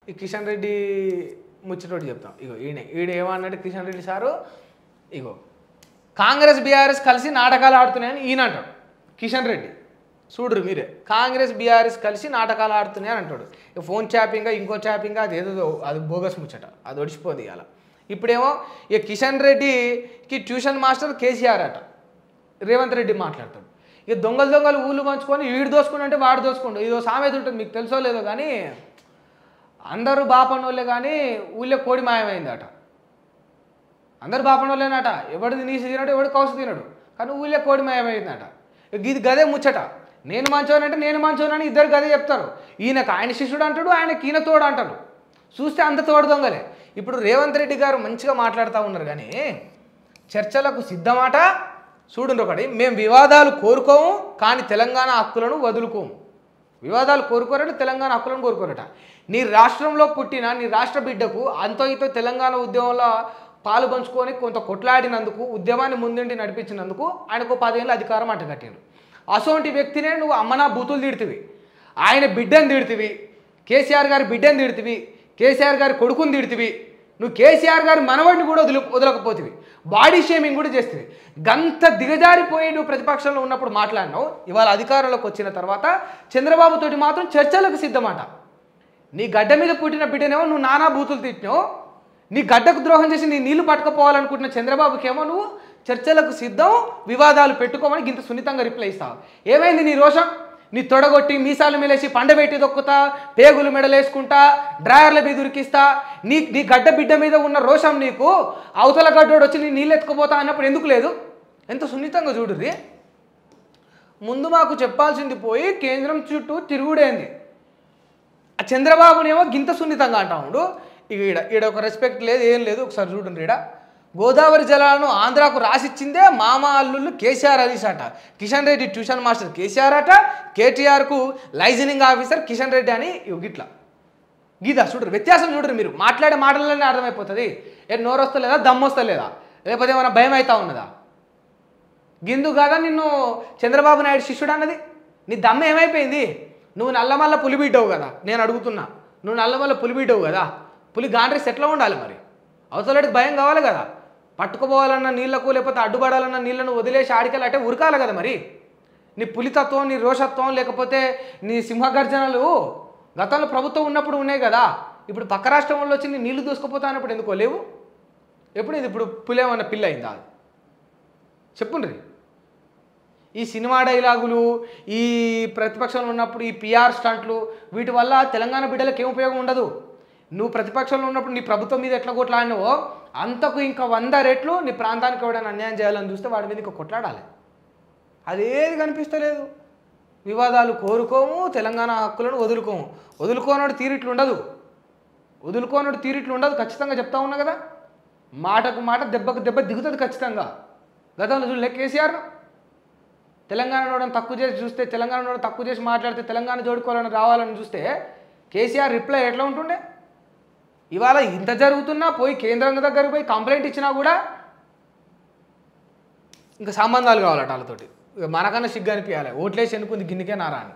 ఈ కిషన్ రెడ్డి ముచ్చటోటి చెప్తాం. ఇగో ఈడేమన్నాడు కిషన్ రెడ్డి సారు, ఇగో కాంగ్రెస్ బీఆర్ఎస్ కలిసి నాటకాలు ఆడుతున్నాయని ఈయన అంటాడు కిషన్ రెడ్డి. చూడరు మీరే, కాంగ్రెస్ బీఆర్ఎస్ కలిసి నాటకాలు ఆడుతున్నాయని అంటాడు. ఇక ఫోన్ ట్యాపింగ్ ఇంకో ట్యాపింగ్ అది ఏదో అది బోగస్ ముచ్చట, అది ఒడిచిపోదు ఇవాళ. ఇప్పుడేమో ఇక కిషన్ రెడ్డికి ట్యూషన్ మాస్టర్ కేసీఆర్ అట రేవంత్ రెడ్డి మాట్లాడతాడు. ఇక దొంగలు ఊళ్ళు పంచుకొని వీడు దోసుకుంటే అంటే వాడు దోసుకుంటాడు. ఇదో సామెత ఉంటుంది, మీకు తెలుసో లేదో కానీ అందరూ బాపనోళ్ళే కానీ ఊళ్ళో కోడి మాయమైందట. అందరు బాపనోళ్ళేనట, ఎవడిది నీసి తినడు ఎవడు కౌసు తినడు, కానీ ఊళ్ళో కోడి మాయమైందట. ఇది గదే ముచ్చట. నేను మంచోనంటే నేను మంచోనని ఇద్దరు గదే చెప్తారు. ఈయనకు ఆయన శిష్యుడు అంటాడు, ఆయనకి ఈయన తోడు అంటాడు. చూస్తే అంత తోడు దొంగలే. ఇప్పుడు రేవంత్ రెడ్డి గారు మంచిగా మాట్లాడుతూ ఉన్నారు కానీ చర్చలకు సిద్ధమాట. చూడండి ఒకటి, మేము వివాదాలు కోరుకోము కానీ తెలంగాణ హక్కులను వదులుకోము. వివాదాలు కోరుకోరట, తెలంగాణ హక్కులను కోరుకోరట. నీ రాష్ట్రంలో పుట్టిన నీ రాష్ట్ర బిడ్డకు అంతో ఇంతో తెలంగాణ ఉద్యమంలో పాలు పంచుకొని కొంత కొట్లాడినందుకు, ఉద్యమాన్ని ముందుండి నడిపించినందుకు ఆయనకు 10 ఏళ్ళు అధికారం అంటగట్టిండు. అసోంటి వ్యక్తినే నువ్వు అమ్మనా బూతులు తిడుతుంది, ఆయన బిడ్డను తిడుతుంది, కేసీఆర్ గారి బిడ్డను తిడుతుంది, కేసీఆర్ గారి కొడుకుని తిడుతుంది, నువ్వు కేసీఆర్ గారి మనవడిని కూడా వదలకపోతుంది, బాడీ షేమింగ్ కూడా చేస్తుంది. గంత దిగజారిపోయి నువ్వు ప్రతిపక్షంలో ఉన్నప్పుడు మాట్లాడినావు. ఇవాళ అధికారంలోకి వచ్చిన తర్వాత చంద్రబాబుతోటి మాత్రం చర్చలకు సిద్ధమాట. నీ గడ్డ మీద పుట్టిన బిడ్డనేమో నువ్వు నానా బూతులు తిట్టినావు, నీ గడ్డకు ద్రోహం చేసి నీ నీళ్లు పట్టుకుపోవాలనుకుంటున్న చంద్రబాబుకేమో నువ్వు చర్చలకు సిద్ధం, వివాదాలు పెట్టుకోమని ఇంత సున్నితంగా రిప్లై ఇస్తావు. ఏమైంది నీ రోషం? నీ తొడగొట్టి మీసాలు మెలేసి పండబెట్టి దొక్కుతా, పేగులు మెడలేసుకుంటా, డ్రాయర్ల మీద ఉరికిస్తా. నీ గడ్డ బిడ్డ మీద ఉన్న రోషం నీకు అవతల గడ్డోడు వచ్చి నీ నీళ్ళు ఎత్తుకుపోతా అన్నప్పుడు ఎందుకు లేదు? ఎంత సున్నితంగా చూడుర్రి. ముందు మాకు చెప్పాల్సింది పోయి కేంద్రం చుట్టూ తిరుగుడేంది. ఆ చంద్రబాబునేమో గింత సున్నితంగా అంటా ఉండు. ఈడ ఒక రెస్పెక్ట్ లేదు, ఏం లేదు. ఒకసారి చూడండి, ఈడ గోదావరి జలాలను ఆంధ్రాకు రాసిచ్చిందే మామ అల్లుళ్ళు కేసీఆర్ హరీష్ అట. కిషన్ రెడ్డి ట్యూషన్ మాస్టర్ కేసీఆర్ అట, కేటీఆర్కు లైజనింగ్ ఆఫీసర్ కిషన్ రెడ్డి అని గిట్లా గీదా. చూడరు వ్యత్యాసం, చూడరు మీరు మాట్లాడే మాటలనే అర్థమైపోతుంది. నోరు వస్తలేదా, దమ్ము వస్తలేదా, లేకపోతే ఏమైనా భయం అవుతా ఉన్నదా? గిందు కాదా నిన్ను చంద్రబాబు నాయుడు శిష్యుడు అన్నది? నీ దమ్ము ఏమైపోయింది? నువ్వు నల్లమల్ల పులిబిడ్డవు కదా, నేను అడుగుతున్నా. నువ్వు నల్లమల్ల పులిబిడ్డవు కదా, పులి గాండ్రేసి ఎట్లా ఉండాలి మరి? అవతలడికి భయం కావాలి కదా. పట్టుకుపోవాలన్న నీళ్లకు లేకపోతే అడ్డుపడాలన్న నీళ్లను వదిలేసి ఆడికెళ్ళి అంటే ఉరకాలి కదా మరి. నీ పులితత్వం, నీ రోషత్వం, లేకపోతే నీ సింహగర్జనలు గతంలో ప్రభుత్వం ఉన్నప్పుడు ఉన్నాయి కదా. ఇప్పుడు పక్క రాష్ట్రం వాళ్ళు వచ్చి నీ నీళ్లు దూసుకుపోతా అన్నప్పుడు ఎందుకో లేవు? ఎప్పుడు ఇది ఇప్పుడు పులేమన్న పిల్ల అయిందా? చెప్పుండ్రి. ఈ సినిమా డైలాగులు, ఈ ప్రతిపక్షంలో ఉన్నప్పుడు ఈ పిఆర్ స్టంట్లు, వీటి వల్ల తెలంగాణ బిడ్డలకు ఏం ఉపయోగం ఉండదు. నువ్వు ప్రతిపక్షంలో ఉన్నప్పుడు నీ ప్రభుత్వం మీద ఎట్లా కొట్లాడినావో అంతకు ఇంకా 100 రెట్లు నీ ప్రాంతానికి ఎవడైనా అన్యాయం చేయాలని చూస్తే వాడి మీద ఇంకా కొట్లాడాలి. అదేది కనిపిస్తలేదు. వివాదాలు కోరుకోము, తెలంగాణ హక్కులను వదులుకోము. వదులుకోనోడు తీరిట్లు ఉండదు. ఖచ్చితంగా చెప్తా ఉన్నా కదా. మాటకు మాట, దెబ్బకు దెబ్బ దిగుతుంది ఖచ్చితంగా. గతంలో చూడలే కేసీఆర్ తెలంగాణ తక్కువ చేసి చూస్తే, తెలంగాణ తక్కువ చేసి మాట్లాడితే తెలంగాణ జోడుకోవాలని రావాలని చూస్తే కేసీఆర్ రిప్లై ఎట్లా ఉంటుండే? ఇవాళ ఇంత జరుగుతున్నా పోయి కేంద్రం దగ్గరికి పోయి కంప్లైంట్ ఇచ్చినా కూడా ఇంకా సంబంధాలు కావాలట వాళ్ళతోటి. మనకన్నా సిగ్గు అనిపించాలి, ఓట్లేసి ఎన్నుకుంది గిన్నెకే నారా అని.